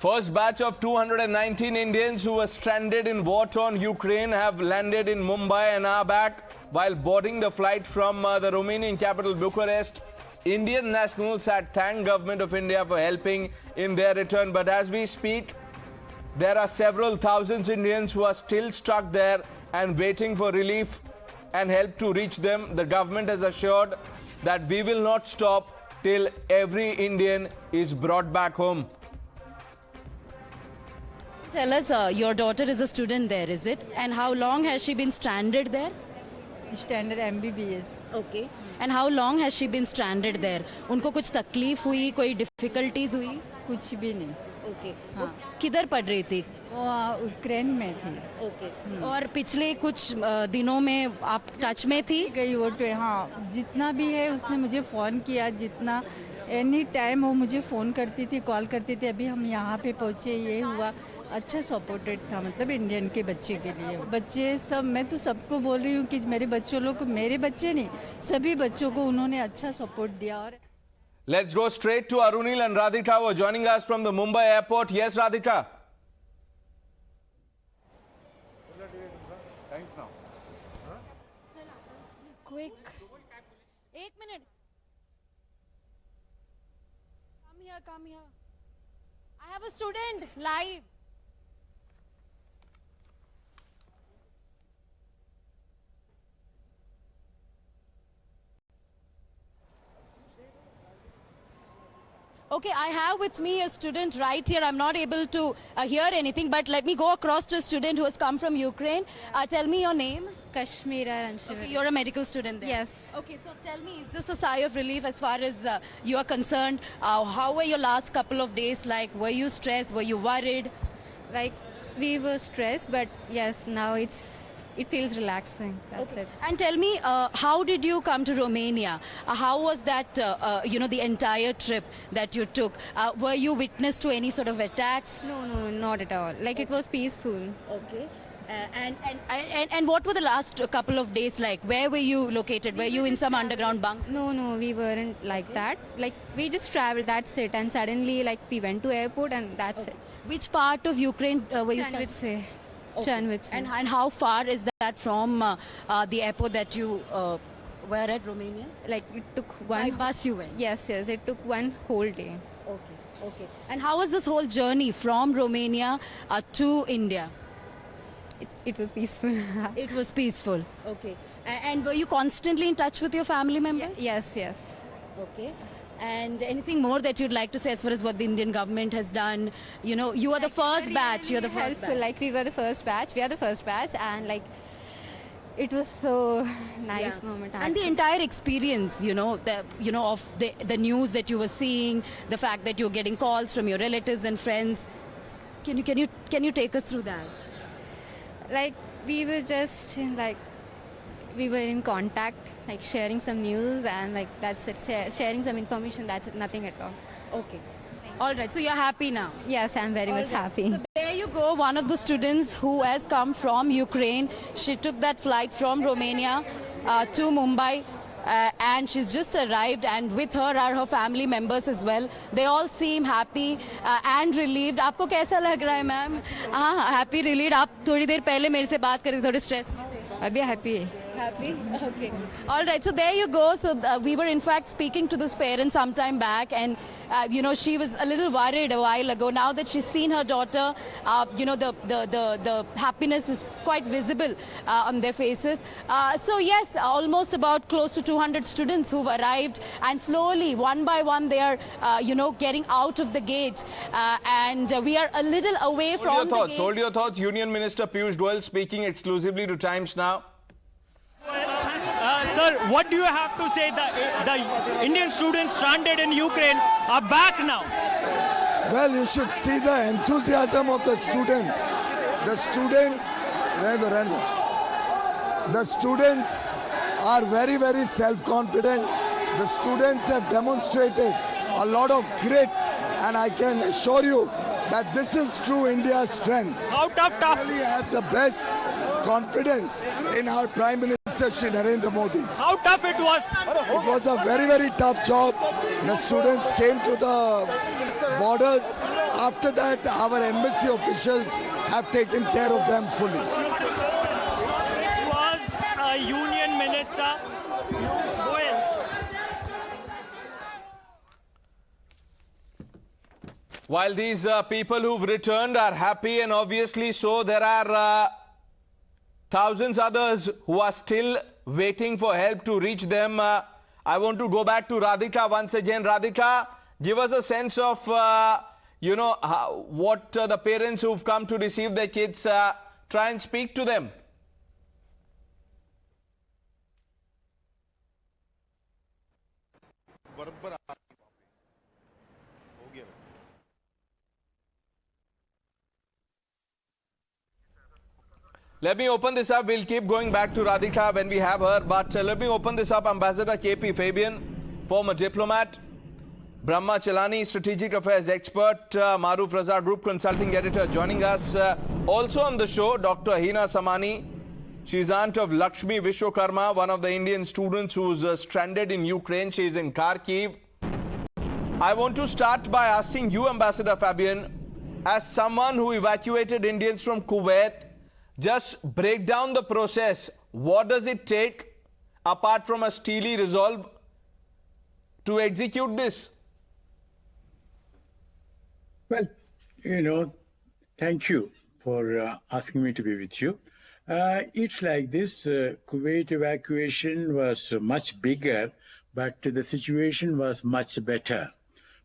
First batch of 219 Indians who were stranded in war-torn Ukraine have landed in Mumbai and are back. While boarding the flight from the Romanian capital Bucharest, Indian nationals had thanked Government of India for helping in their return. But as we speak, there are several thousands Indians who are still stuck there and waiting for relief and help to reach them. The government has assured that we will not stop till every Indian is brought back home. Tell us, your daughter is a student there, is it? And how long has she been stranded there? Standard MBBS. Okay. And how long has she been stranded there? उनको कुछ तकलीफ हुई, कोई difficulties हुई? कुछ भी नहीं. Okay. हाँ. किधर पढ़ रही थी? वो यूक्रेन में थी. Okay. और पिछले कुछ दिनों में आप टच में थी? गई वो हाँ, जितना भी है उसने मुझे फ़ोन किया, जितना एनी टाइम वो मुझे फ़ोन करती थी, कॉल करती थी. अभी हम यहाँ पे पहुँचे, ये हुआ. अच्छा सपोर्टेड था, मतलब इंडियन के बच्चे के लिए. बच्चे सब, मैं तो सबको बोल रही हूँ कि मेरे बच्चों लोग, मेरे बच्चे नहीं, सभी बच्चों को उन्होंने अच्छा सपोर्ट दिया. और Let's go straight to Arunil and Radhika who are joining us from the Mumbai airport. Yes, Radhika. Thanks now. Quick. 1 minute. Come here. I have a student live. Okay, I have with me a student right here. I'm not able to hear anything, but let me go across to a student who has come from Ukraine. Tell me your name. Kashmira and Shiva. Okay, you're a medical student there. Yes. Okay, so tell me, is this a sigh of relief as far as you are concerned? How were your last couple of days like? Were you stressed? Were you worried? Like, we were stressed, but yes, now it feels relaxing. That's Okay. it. And tell me, how did you come to Romania? How was that, the entire trip that you took? Were you witness to any sort of attacks? No, not at all. Like, it was peaceful. Okay. And what were the last couple of days like? Where were you located? Were you in some underground bunk? No, we weren't like that. Like, we just traveled, that's it. And suddenly, like, we went to airport and that's it. Which part of Ukraine were you studying? Chanvitse. Okay. Chanvitse. And how far is that from the airport that you were at, Romania? Like, it took one... By bus you went? Yes, it took one whole day. Okay. And how was this whole journey from Romania to India? It was peaceful. It was peaceful. Okay. And were you constantly in touch with your family members? Yes. Okay. And anything more that you'd like to say as far as what the Indian government has done? You know, you are the first batch. You're the first helpful. batch. Like, we were the first batch. We are the first batch, and like, it was so nice moment. And the entire experience, of the news that you were seeing, the fact that you're getting calls from your relatives and friends. Can you take us through that? Like, we were just we were in contact, like sharing some news, and like that's it. Sharing some information. That's it. Nothing at all. Okay. All right. So you're happy now? Yes, I'm very much happy. So there you go. One of the students who has come from Ukraine. She took that flight from Romania to Mumbai. And she's just arrived, and with her are her family members as well. They all seem happy and relieved. आपको कैसा लग रहा है ma'am? हाँ, happy, relieved. आप थोड़ी देर पहले मेरे से बात कर रहे थे, थोड़े stress में थे. अभी happy. Happy? Okay. All right, so there you go. So we were in fact speaking to this parent some time back, and she was a little worried a while ago. Now that she's seen her daughter, the happiness is quite visible on their faces. So yes, almost about close to 200 students who've arrived, and slowly, one by one, they are, getting out of the gate. And we are a little away from the gate. Hold your thoughts. Union Minister Piyush Goyal speaking exclusively to Times Now. Sir, what do you have to say? The Indian students stranded in Ukraine are back now. Well, you should see the enthusiasm of the students. The students are very, very self-confident. The students have demonstrated a lot of grit, and I can assure you that this is true India's strength. How tough? We really have the best confidence in our Prime Minister Shri Narendra Modi. How tough it was? It was a very, very tough job. The students came to the borders. After that, our embassy officials have taken care of them fully. It was a union minister. While these people who've returned are happy, and obviously so, there are thousands others who are still waiting for help to reach them. I want to go back to Radhika once again. Radhika, give us a sense of, what the parents who've come to receive their kids, try and speak to them. Let me open this up. We'll keep going back to Radhika when we have her. But let me open this up. Ambassador KP Fabian, former diplomat. Brahma Chalani, strategic affairs expert. Maruf Raza, group consulting editor, joining us. Also on the show, Dr. Hina Samani. She's aunt of Lakshmi Vishwakarma, one of the Indian students who's stranded in Ukraine. She's in Kharkiv. I want to start by asking you, Ambassador Fabian, as someone who evacuated Indians from Kuwait, just break down the process. What does it take, apart from a steely resolve, to execute this? Well, thank you for asking me to be with you. It's like this. Kuwait evacuation was much bigger, but the situation was much better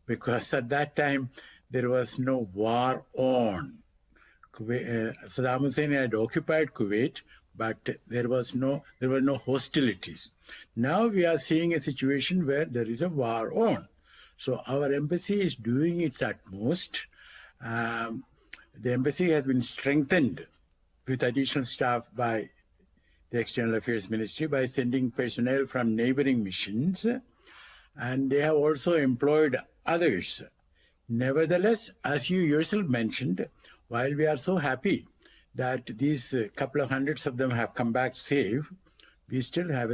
because at that time there was no war on. Saddam Hussein had occupied Kuwait, but there were no hostilities. Now we are seeing a situation where there is a war on. So our embassy is doing its utmost. The embassy has been strengthened with additional staff by the External Affairs Ministry by sending personnel from neighboring missions, and they have also employed others. Nevertheless, as you yourself mentioned, while we are so happy that these couple of hundreds of them have come back safe, we still have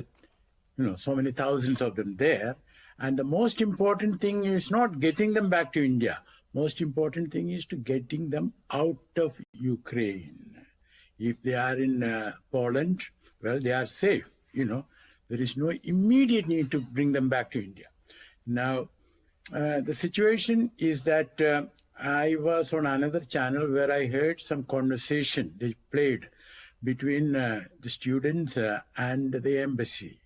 so many thousands of them there. And the most important thing is not getting them back to India. Most important thing is to getting them out of Ukraine. If they are in Poland, well, they are safe. There is no immediate need to bring them back to India. Now, the situation is that I was on another channel where I heard some conversation they played between the students and the embassy.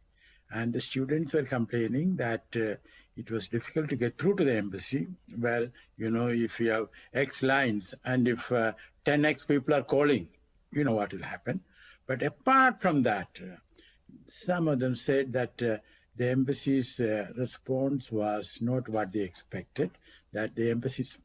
And the students were complaining that it was difficult to get through to the embassy. Well, if you have X lines and if 10X people are calling, you know what will happen. But apart from that, some of them said that the embassy's response was not what they expected, that the embassy's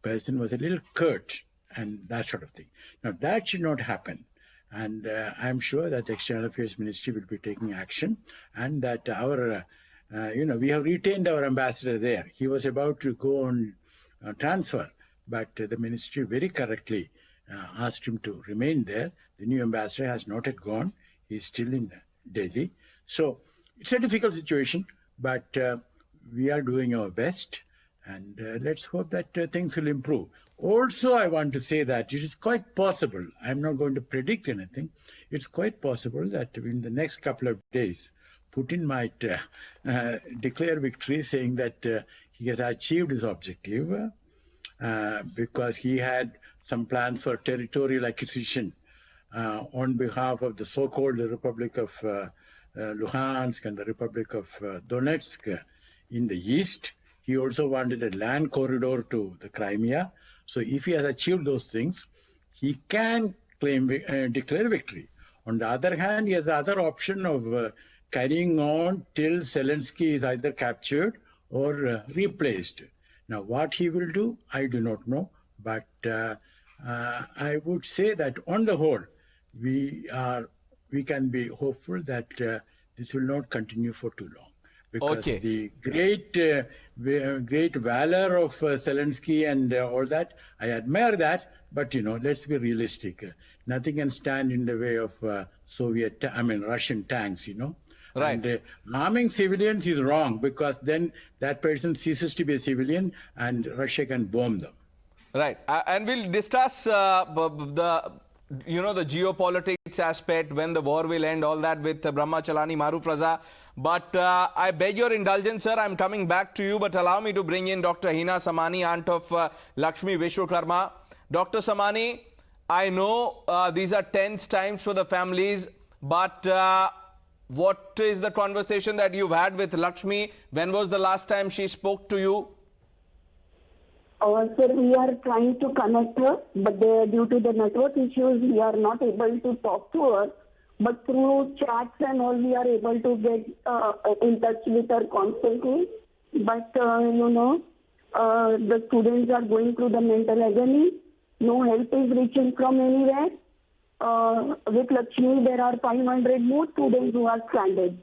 person was a little curt and that sort of thing. Now, that should not happen. And I'm sure that the External Affairs Ministry will be taking action, and that our, we have retained our ambassador there. He was about to go on transfer, but the ministry very correctly asked him to remain there. The new ambassador has not yet gone. He's still in Delhi. So it's a difficult situation, but we are doing our best. And let's hope that things will improve. Also, I want to say that it is quite possible, I'm not going to predict anything, it's quite possible that in the next couple of days, Putin might declare victory, saying that he has achieved his objective because he had some plans for territorial acquisition on behalf of the so-called Republic of Luhansk and the Republic of Donetsk in the east. He also wanted a land corridor to the Crimea. So if he has achieved those things, he can declare victory. On the other hand, he has the other option of carrying on till Zelensky is either captured or replaced. Now, what he will do, I do not know. But I would say that on the whole, we can be hopeful that this will not continue for too long. Because the great valor of Zelensky and all that, I admire that, but let's be realistic. Nothing can stand in the way of Russian tanks, Right. And harming civilians is wrong, because then that person ceases to be a civilian and Russia can bomb them. Right. And we'll discuss the geopolitics aspect, when the war will end, all that with Brahma Chalani, Maruf Raza. But I beg your indulgence, sir. I'm coming back to you, but allow me to bring in Dr. Hina Samani, aunt of Lakshmi Vishwakarma. Dr. Samani, I know these are tense times for the families, but what is the conversation that you've had with Lakshmi? When was the last time she spoke to you? Sir, we are trying to connect her, but due to the network issues, we are not able to talk to her. But through chats and all, we are able to get in touch with her constantly. But, the students are going through the mental agony. No help is reaching from anywhere. With Lakshmi, there are 500 more students who are stranded.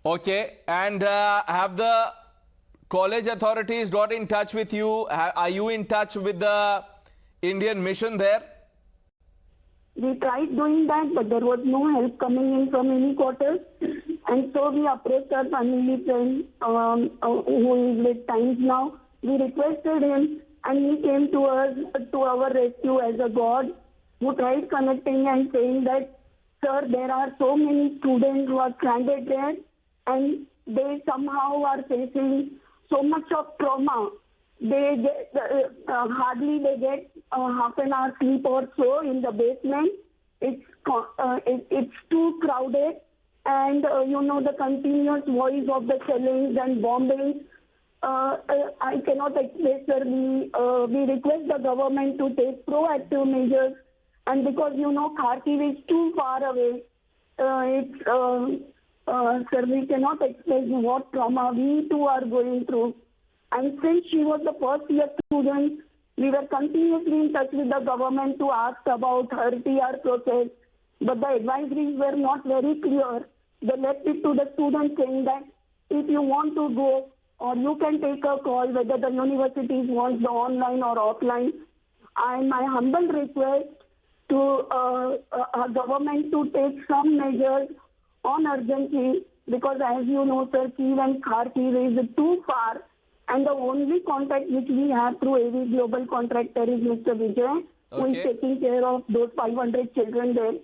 Okay, and have the college authorities got in touch with you? Are you in touch with the Indian mission there? We tried doing that, but there was no help coming in from any quarters. And so we approached our family friend, who is with Times Now. We requested him, and he came to us, to our rescue as a god, who tried connecting and saying that, sir, there are so many students who are stranded there, and they somehow are facing so much of trauma. They get, hardly they get half an hour sleep or so in the basement. It's too crowded, and the continuous voice of the shellings and bombings. I cannot express, sir. We request the government to take proactive measures, and because Kharkiv is too far away, sir, we cannot express what trauma we too are going through. And since she was the first year student, we were continuously in touch with the government to ask about her TR process, but the advisories were not very clear. They left it to the students, saying that if you want to go, or you can take a call whether the universities want the online or offline. And my humble request to our government to take some measures on urgency, because as you know, sir, Kiev and Kharkiv is too far, and the only contact which we have through AV Global Contractor is Mr. Vijay, who is taking care of those 500 children there.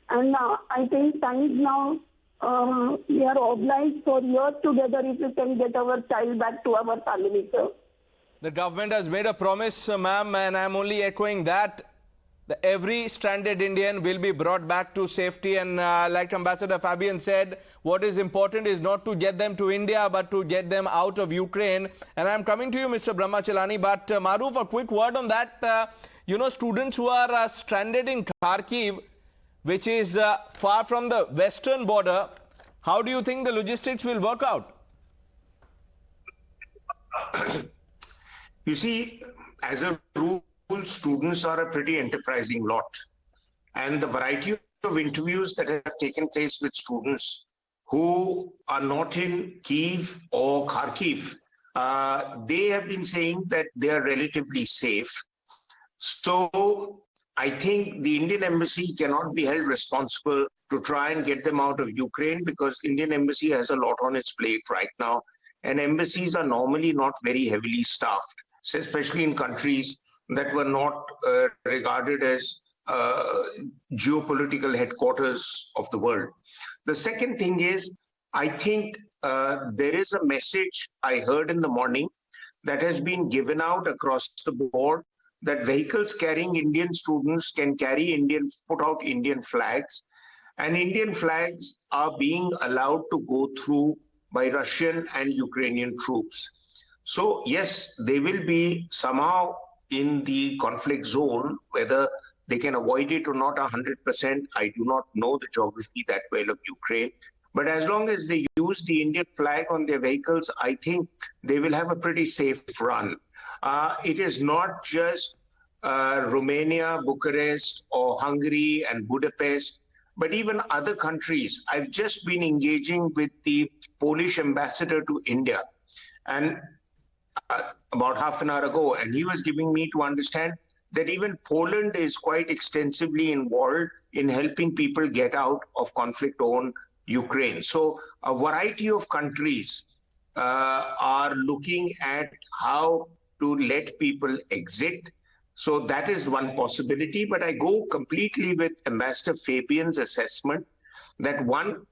And I think Times Now, we are obliged for years together if we can get our child back to our family, sir. The government has made a promise, ma'am, and I'm only echoing that. Every stranded Indian will be brought back to safety, and like Ambassador Fabian said, what is important is not to get them to India, but to get them out of Ukraine. And I'm coming to you, Mr. Brahmachalani, but Maruf, a quick word on that. Students who are stranded in Kharkiv, which is far from the western border, how do you think the logistics will work out? You see, as a rule, students are a pretty enterprising lot, and the variety of interviews that have taken place with students who are not in Kiev or Kharkiv, they have been saying that they are relatively safe. So I think the Indian embassy cannot be held responsible to try and get them out of Ukraine, because Indian embassy has a lot on its plate right now, and embassies are normally not very heavily staffed, especially in countries that were not regarded as geopolitical headquarters of the world. The second thing is, I think there is a message I heard in the morning that has been given out across the board, that vehicles carrying Indian students can put out Indian flags, and Indian flags are being allowed to go through by Russian and Ukrainian troops. So yes, they will be somehow in the conflict zone. Whether they can avoid it or not 100%, I do not know the geography that well of Ukraine. But as long as they use the Indian flag on their vehicles, I think they will have a pretty safe run. It is not just Romania, Bucharest, or Hungary and Budapest, but even other countries. I've just been engaging with the Polish ambassador to India, and about half an hour ago, and he was giving me to understand that even Poland is quite extensively involved in helping people get out of conflict-torn Ukraine. So a variety of countries are looking at how to let people exit. So that is one possibility, but I go completely with Ambassador Fabian's assessment that one,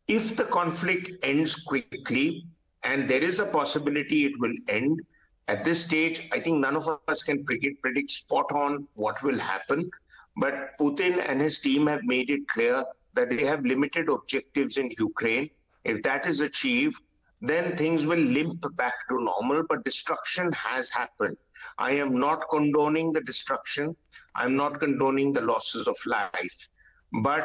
if the conflict ends quickly, and there is a possibility it will end, at this stage, I think none of us can predict spot on what will happen, but Putin and his team have made it clear that they have limited objectives in Ukraine. If that is achieved, then things will limp back to normal, but destruction has happened. I am not condoning the destruction. I'm not condoning the losses of life. But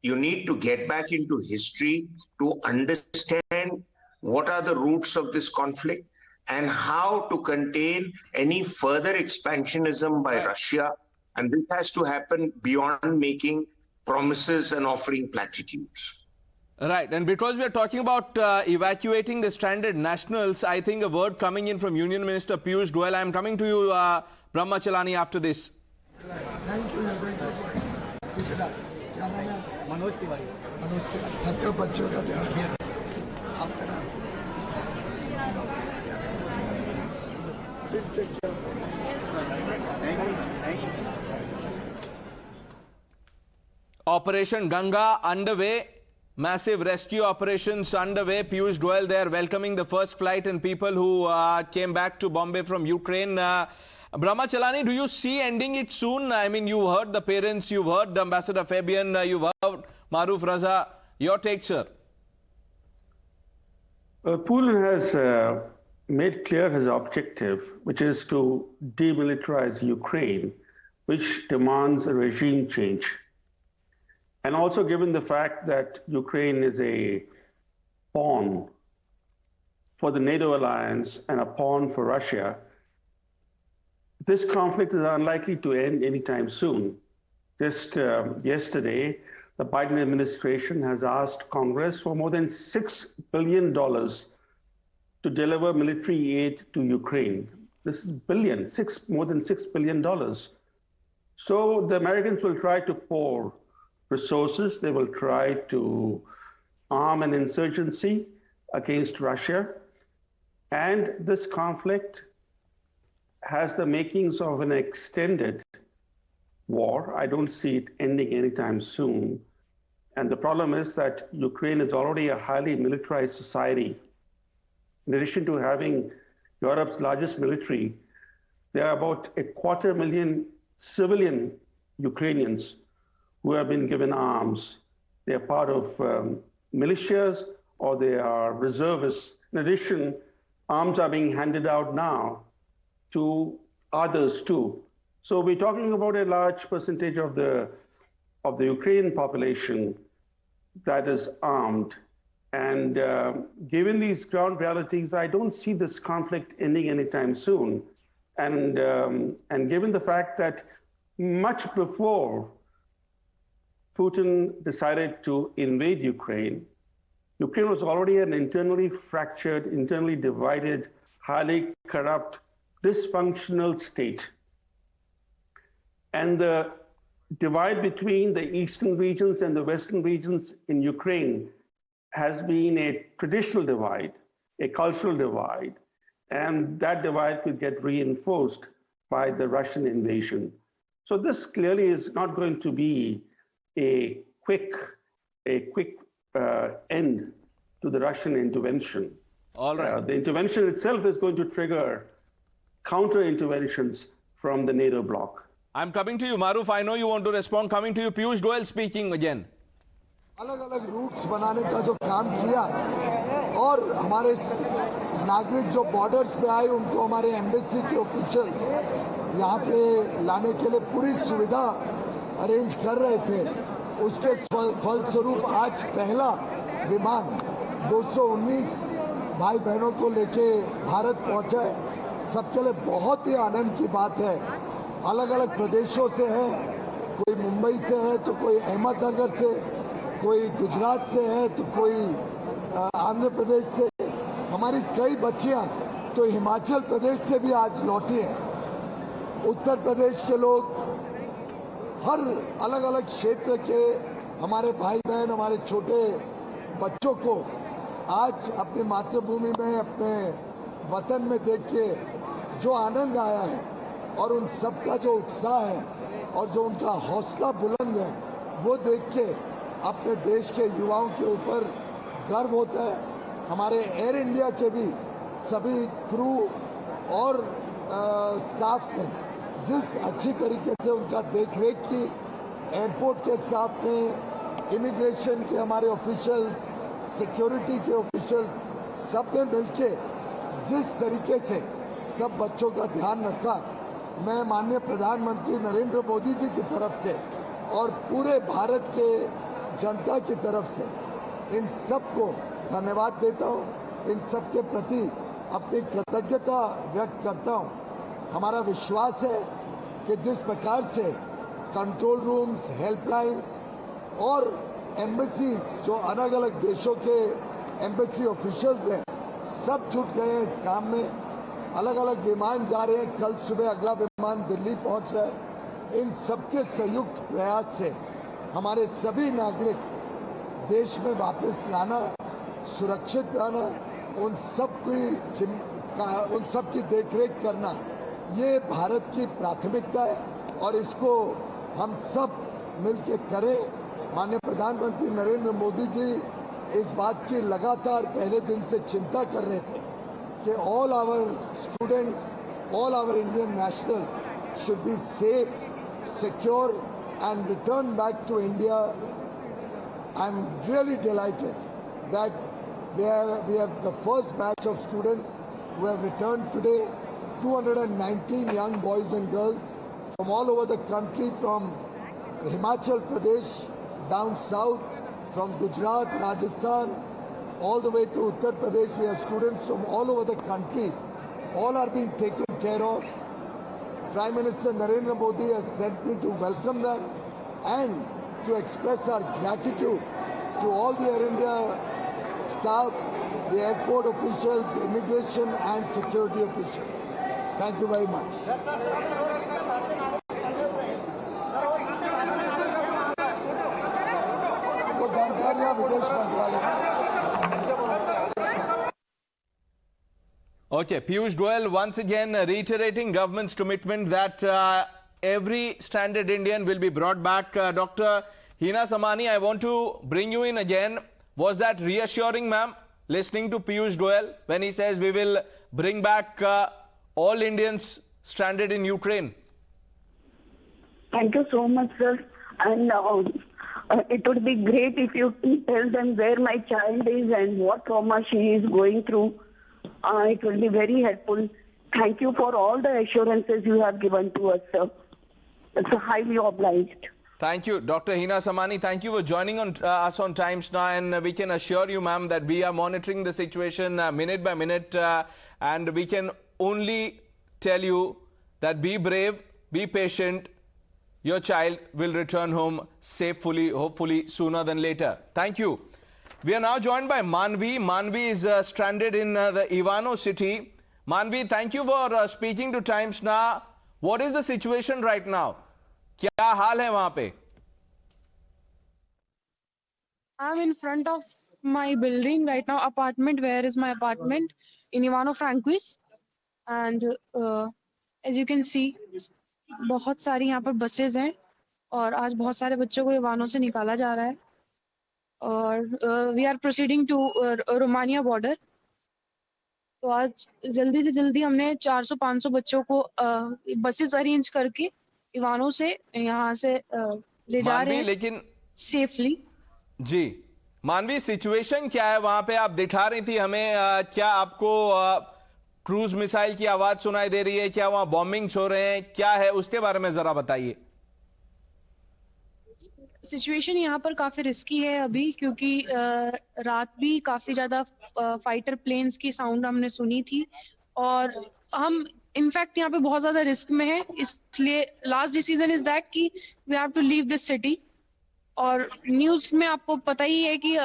you need to get back into history to understand what are the roots of this conflict and how to contain any further expansionism by Russia. And this has to happen beyond making promises and offering platitudes. Right, and because we are talking about evacuating the stranded nationals, I think a word coming in from Union Minister Piyush Goyal. I am coming to you, Brahmachalani, after this. Thank you. Manoj Tiwari सबके बच्चों का ध्यान आपका नाम please take care Operation Ganga underway, massive rescue operations underway. Piyush Goyal there welcoming the first flight and people who came back to Bombay from Ukraine. Brahmachalani, do you see ending it soon? I mean, you heard the parents, you've heard Ambassador Fabian, you've heard Maruf Raza. Your take, sir? Putin has made clear his objective, which is to demilitarize Ukraine, which demands a regime change. And also given the fact that Ukraine is a pawn for the NATO alliance and a pawn for Russia, this conflict is unlikely to end anytime soon. Just yesterday, the Biden administration has asked Congress for more than $6 billion to deliver military aid to Ukraine. This is billion, more than $6 billion. So the Americans will try to pour resources. They will try to arm an insurgency against Russia. And this conflict has the makings of an extended war. I don't see it ending anytime soon. And the problem is that Ukraine is already a highly militarized society. In addition to having Europe's largest military, there are about 250,000 civilian Ukrainians who have been given arms. They are part of militias or they are reservists. In addition, arms are being handed out now to others too. So we're talking about a large percentage of the Ukrainian population that is armed. And given these ground realities, I don't see this conflict ending anytime soon. And given the fact that much before Putin decided to invade Ukraine, Ukraine was already an internally fractured, internally divided, highly corrupt, dysfunctional state. And the divide between the eastern regions and the western regions in Ukraine has been a traditional divide, a cultural divide, and that divide could get reinforced by the Russian invasion. So this clearly is not going to be a quick end to the Russian intervention. All right. The intervention itself is going to trigger counter-interventions from the NATO bloc. I'm coming to you, Maruf. I know you want to respond. Coming to you, Piyush Goyal speaking again. अलग-अलग roots बनाने का जो काम किया और हमारे नागरिक जो बॉर्डर्स पे आए उनको हमारे एम्बेसी के ऑफिशियल्स यहाँ पे लाने के लिए पूरी सुविधा अरेंज कर रहे थे। उसके फलस्वरूप आज पहला विमान 219 भाई बहनों को लेके भारत पहुंचा है। सबके लिए बहुत ही आनंद की बात है। अलग-अलग प्रदेशों से है, कोई मुंबई से है तो कोई अहमदनगर से, कोई गुजरात से है तो कोई आंध्र प्रदेश से, हमारी कई बच्चियां तो हिमाचल प्रदेश से भी आज लौटी हैं। उत्तर प्रदेश के लोग, हर अलग अलग क्षेत्र के हमारे भाई बहन, हमारे छोटे बच्चों को आज अपनी मातृभूमि में, अपने वतन में देख के जो आनंद आया है और उन सबका जो उत्साह है और जो उनका हौसला बुलंद है, वो देख के अपने देश के युवाओं के ऊपर गर्व होता है। हमारे एयर इंडिया के भी सभी क्रू और स्टाफ ने जिस अच्छी तरीके से उनका देखरेख की, एयरपोर्ट के स्टाफ ने, इमिग्रेशन के हमारे ऑफिशियल्स, सिक्योरिटी के ऑफिशियल्स, सब ने मिलके जिस तरीके से सब बच्चों का ध्यान रखा, मैं माननीय प्रधानमंत्री नरेंद्र मोदी जी की तरफ से और पूरे भारत के जनता की तरफ से इन सबको धन्यवाद देता हूं, इन सब के प्रति अपनी कृतज्ञता व्यक्त करता हूं। हमारा विश्वास है कि जिस प्रकार से कंट्रोल रूम्स, हेल्पलाइंस और एम्बेसीज, जो अलग अलग देशों के एम्बेसी ऑफिशियल्स हैं, सब जुट गए हैं इस काम में। अलग अलग विमान जा रहे हैं, कल सुबह अगला विमान दिल्ली पहुंच रहा है। इन सबके संयुक्त प्रयास से हमारे सभी नागरिक देश में वापस लाना, सुरक्षित लाना, उन सब की देखरेख करना, ये भारत की प्राथमिकता है और इसको हम सब मिलकर करें। माननीय प्रधानमंत्री नरेंद्र मोदी जी इस बात की लगातार पहले दिन से चिंता कर रहे थे कि all our students, all our Indian nationals should be safe, secure and return back to India. I'm really delighted that we have the first batch of students who have returned today, 219 young boys and girls from all over the country, from Himachal Pradesh down south, from Gujarat, Rajasthan, all the way to Uttar Pradesh. We have students from all over the country. All are being taken care of. Prime Minister Narendra Modi has sent me to welcome them and to express our gratitude to all the Air India staff, the airport officials, the immigration and security officials. Thank you very much. तो जानकारियां विदेश मंत्रालय। Okay, Piyush Goyal once again reiterating government's commitment that every stranded Indian will be brought back. Dr. Hina Samani, I want to bring you in again. Was that reassuring, ma'am, listening to Piyush Goyal when he says we will bring back all Indians stranded in Ukraine? Thank you so much, sir. And it would be great if you tell them where my child is and what trauma she is going through. It will be very helpful. Thank you for all the assurances you have given to us, sir. It's highly obliged. Thank you, Dr. Hina Samani. Thank you for joining us on Times Now, and we can assure you, ma'am, that we are monitoring the situation minute by minute, and we can only tell you that be brave, be patient. Your child will return home safely, hopefully sooner than later. Thank you. We are now joined by Manvi. Manvi is stranded in the Ivano city. Manvi, thank you for speaking to Times Now. What is the situation right now? क्या हाल है वहाँ पे? I'm in front of my building right now. Apartment. Where is my apartment? In Ivano-Frankivsk. And as you can see, बहुत सारी यहाँ पर buses हैं और आज बहुत सारे बच्चों को इवानो से निकाला जा रहा है और we are proceeding to Romania border. तो आज जल्दी से जल्दी हमने 400-500 बच्चों को बसेस अरेंज करके इवानो से यहाँ से ले जा रहे हैं, लेकिन सेफली। जी मानवी, सिचुएशन क्या है वहां पे? आप दिखा रही थी हमें, क्या आपको क्रूज मिसाइल की आवाज सुनाई दे रही है? क्या वहां बॉम्बिंग्स हो रहे हैं? क्या है उसके बारे में जरा बताइए। सिचुएशन यहाँ पर काफी रिस्की है अभी, क्योंकि रात भी काफी ज्यादा फाइटर प्लेन्स की साउंड हमने सुनी थी और हम इनफैक्ट यहाँ पे बहुत ज्यादा रिस्क में है। इसलिए लास्ट डिसीजन इज दैट कि we have to leave this city और न्यूज में आपको पता ही है कि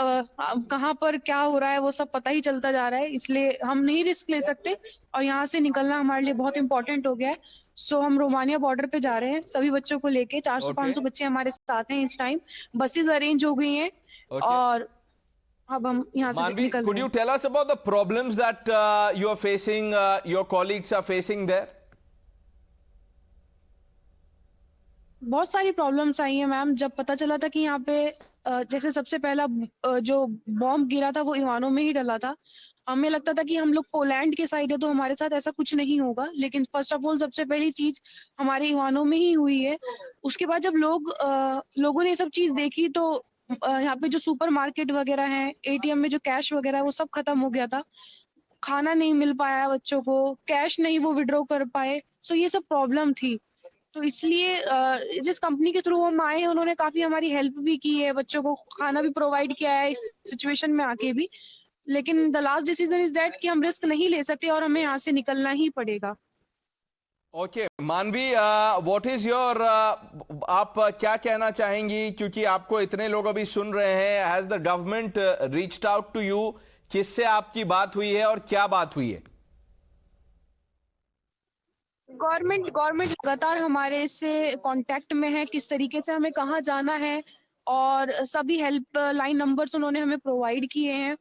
कहाँ पर क्या हो रहा है वो सब पता ही चलता जा रहा है, इसलिए हम नहीं रिस्क ले सकते और यहाँ से निकलना हमारे लिए बहुत इंपॉर्टेंट हो गया है। सो हम रोमानिया बॉर्डर पे जा रहे हैं सभी बच्चों को लेके। 400-500 बच्चे हमारे साथ हैं इस टाइम। बसेस अरेंज हो गई हैं और अब हम यहाँ से Manvi, निकल could रहे you हैं। tell us about the problems that you are facing, your colleagues are facing there? बहुत सारी प्रॉब्लम्स आई हैं मैम। जब पता चला था कि यहाँ पे जैसे सबसे पहला जो बॉम्ब गिरा था वो इवानो में ही डला था, हमें लगता था कि हम लोग पोलैंड के साइड है तो हमारे साथ ऐसा कुछ नहीं होगा, लेकिन फर्स्ट ऑफ ऑल सबसे पहली चीज हमारे इवानो में ही हुई है। उसके बाद जब लोगों ने ये सब चीज देखी तो यहाँ पे जो सुपर मार्केट वगैरह है, एटीएम में जो कैश वगैरह है वो सब खत्म हो गया था। खाना नहीं मिल पाया बच्चों को, कैश नहीं वो विड्रॉ कर पाए। सो ये सब प्रॉब्लम थी। तो इसलिए जिस कंपनी के थ्रू हम आए हैं उन्होंने काफी हमारी हेल्प भी की है, बच्चों को खाना भी प्रोवाइड किया है इस सिचुएशन में आके भी। लेकिन the last decision is that कि हम रिस्क नहीं ले सकते और हमें यहाँ से निकलना ही पड़ेगा। ओके मानवी, व्हाट इज योर, आप क्या कहना चाहेंगी, क्योंकि आपको इतने लोग अभी सुन रहे हैं। Has the government reached out to you? किससे आपकी बात हुई है और क्या बात हुई है? गवर्नमेंट लगातार हमारे से कांटेक्ट में है, किस तरीके से हमें कहाँ जाना है और सभी हेल्प लाइन नंबर्स उन्होंने हमें प्रोवाइड किए हैं।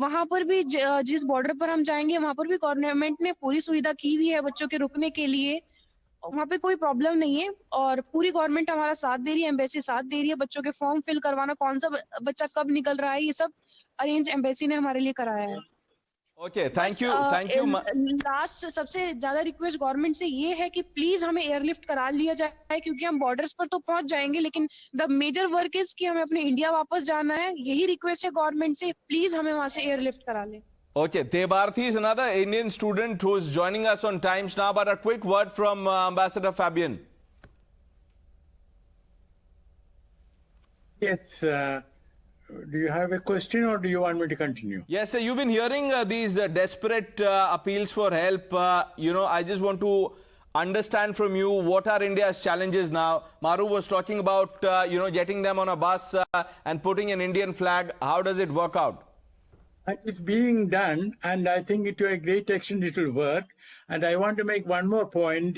वहां पर भी जिस बॉर्डर पर हम जाएंगे वहां पर भी गवर्नमेंट ने पूरी सुविधा की हुई है बच्चों के रुकने के लिए। वहाँ पे कोई प्रॉब्लम नहीं है और पूरी गवर्नमेंट हमारा साथ दे रही है, एम्बेसी साथ दे रही है। बच्चों के फॉर्म फिल करवाना, कौन सा बच्चा कब निकल रहा है, ये सब अरेंज एम्बेसी ने हमारे लिए कराया है। ओके, थैंक यू लास्ट सबसे ज्यादा रिक्वेस्ट गवर्नमेंट से ये है कि प्लीज हमें एयरलिफ्ट करा लिया जाए, क्योंकि हम बॉर्डर्स पर तो पहुंच जाएंगे लेकिन द मेजर वर्क इज कि हमें अपने इंडिया वापस जाना है। यही रिक्वेस्ट है गवर्नमेंट से, प्लीज हमें वहां से एयरलिफ्ट करा लें। Okay, Debarthi is another Indian student who is joining us on Times Now, but a quick word from Ambassador Fabian. Yes, do you have a question or do you want me to continue? Yes, sir, you've been hearing these desperate appeals for help. I just want to understand from you, what are India's challenges now? Maru was talking about, getting them on a bus and putting an Indian flag. How does it work out? It's being done, and I think to a great extent it will work. And I want to make one more point.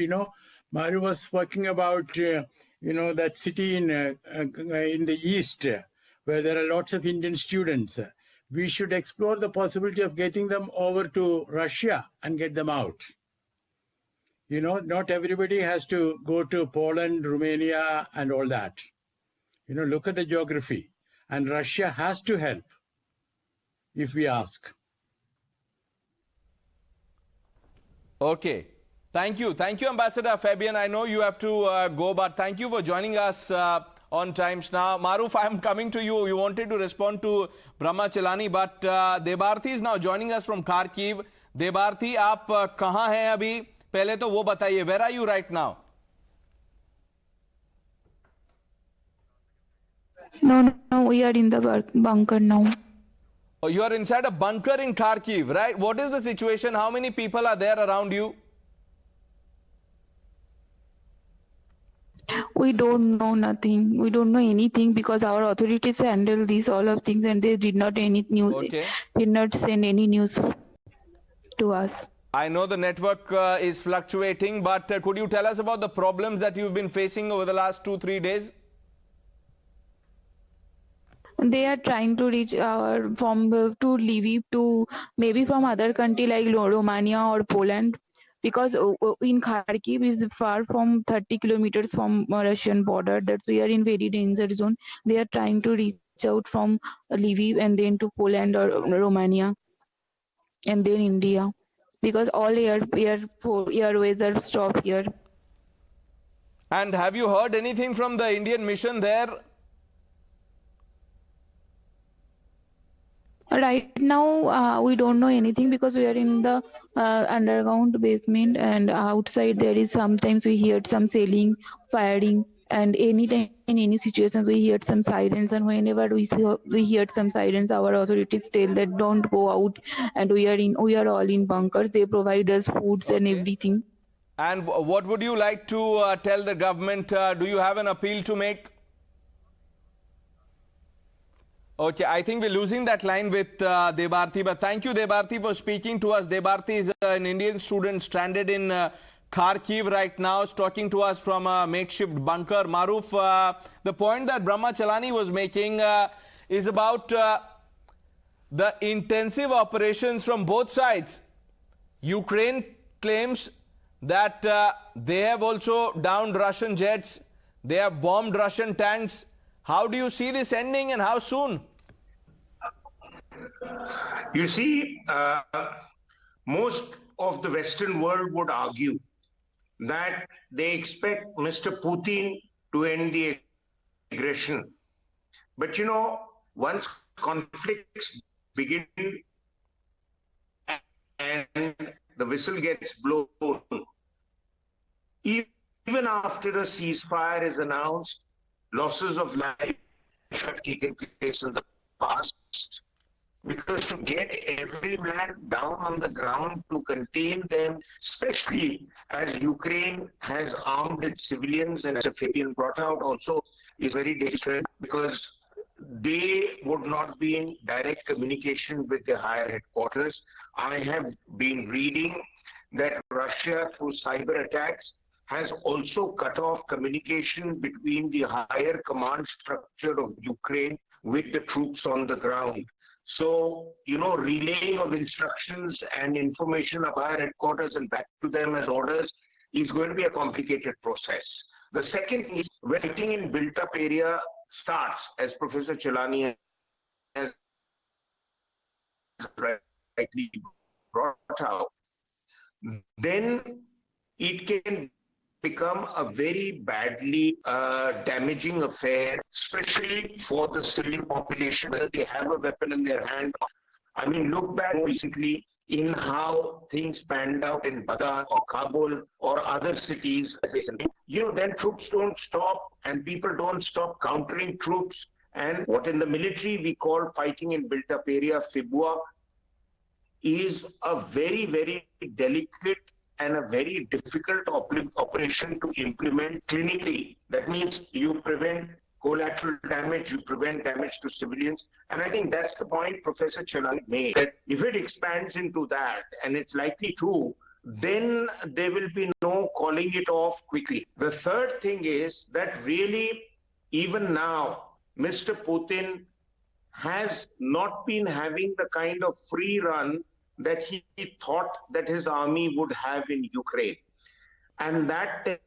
Maru was speaking about, that city in the east where there are lots of Indian students. We should explore the possibility of getting them over to Russia and get them out. Not everybody has to go to Poland, Romania, and all that. Look at the geography. And Russia has to help if we ask. Okay. Thank you, Ambassador Fabian. I know you have to go, but thank you for joining us on Times Now. Maruf, I am coming to you. You wanted to respond to Brahma Chelani, but Debarthi is now joining us from Kharkiv. Debarthi, आप कहाँ हैं अभी? पहले तो वो बताइए. Where are you right now? No, we are in the bunker now. Oh, you are inside a bunker in Kharkiv, right? What is the situation? How many people are there around you? We don't know nothing. We don't know anything because our authorities handle these all of things and they did not did not send any news to us. I know the network is fluctuating, but could you tell us about the problems that you've been facing over the last 2-3 days? They are trying to reach from to Lviv to maybe from other country like Romania or Poland, because in Kharkiv is far from 30 kilometers from Russian border. That's we are in very danger zone. They are trying to reach out from Lviv and then to Poland or Romania and then India, because all airways are stopped here. And have you heard anything from the Indian mission there? Right now, we don't know anything because we are in the underground basement, and outside there is sometimes we hear some selling, firing, and anytime in any situations we hear some sirens. And whenever we hear some sirens, our authorities tell that don't go out, and we are all in bunkers. They provide us foods and everything. And what would you like to tell the government? Do you have an appeal to make? Okay, I think we're losing that line with Debarti, but thank you, Debarti, for speaking to us. Debarti is an Indian student stranded in Kharkiv right now, is talking to us from a makeshift bunker. Maruf, the point that Brahma Chalani was making is about the intensive operations from both sides. Ukraine claims that they have also downed Russian jets, they have bombed Russian tanks. How do you see this ending and how soon? You see, most of the Western world would argue that they expect Mr. Putin to end the aggression. But you know, once conflicts begin and the whistle gets blown, even after a ceasefire is announced, losses of life have taken place in the past, because to get every man down on the ground to contain them, especially as Ukraine has armed its civilians, and as Fabian brought out also, is very difficult because they would not be in direct communication with the higher headquarters. I have been reading that Russia, through cyber attacks, has also cut off communication between the higher command structure of Ukraine with the troops on the ground. So, you know, relaying of instructions and information of higher headquarters and back to them as orders is going to be a complicated process. The second is, when fighting in built-up area starts, as Professor Chalani has rightly brought out, then it can become a very badly damaging affair, especially for the civilian population, whether they have a weapon in their hand. I mean, look back recently in how things panned out in Baghdad or Kabul or other cities. You know, then troops don't stop and people don't stop countering troops. And what in the military we call fighting in built-up area, FIBUA, is a very, very delicate and a very difficult operation to implement clinically. That means you prevent collateral damage, you prevent damage to civilians. And I think that's the point Professor Chalani made, that if it expands into that, and it's likely to, then there will be no calling it off quickly. The third thing is that really, even now, Mr. Putin has not been having the kind of free run that he thought that his army would have in Ukraine. And that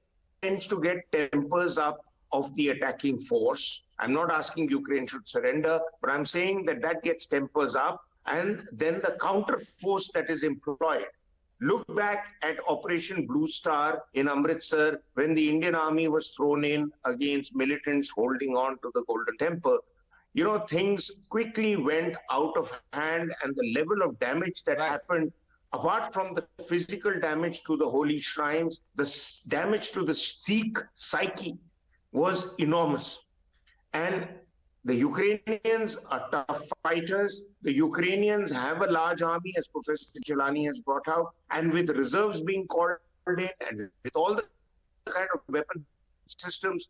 tends to get tempers up of the attacking force. I'm not asking Ukraine should surrender, but I'm saying that that gets tempers up, and then the counter force that is employed. Look back at Operation Blue Star in Amritsar, when the Indian army was thrown in against militants holding on to the Golden Temple. You know, things quickly went out of hand, and the level of damage that happened, apart from the physical damage to the holy shrines, the damage to the Sikh psyche was enormous. And the Ukrainians are tough fighters. The Ukrainians have a large army, as Professor Chalani has brought out, and with reserves being called in, and with all the kind of weapon systems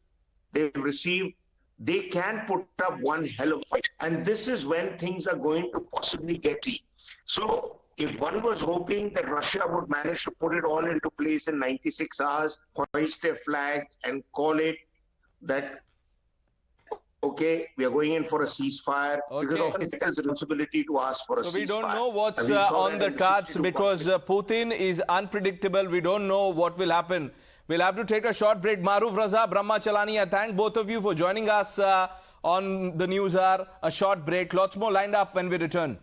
they've received, they can put up one hell of a fight. And this is when things are going to possibly get deep. So if one was hoping that Russia would manage to put it all into place in 96 hours, hoist their flag and call it that, okay, we are going in for a ceasefire, because often it has a responsibility to ask for a ceasefire. So we don't know what's on the cards, because Putin is unpredictable. We don't know what will happen. We'll have to take a short break. Maruf Raza, Brahma Chalani, I thank both of you for joining us on the News Hour. A short break. Lots more lined up when we return.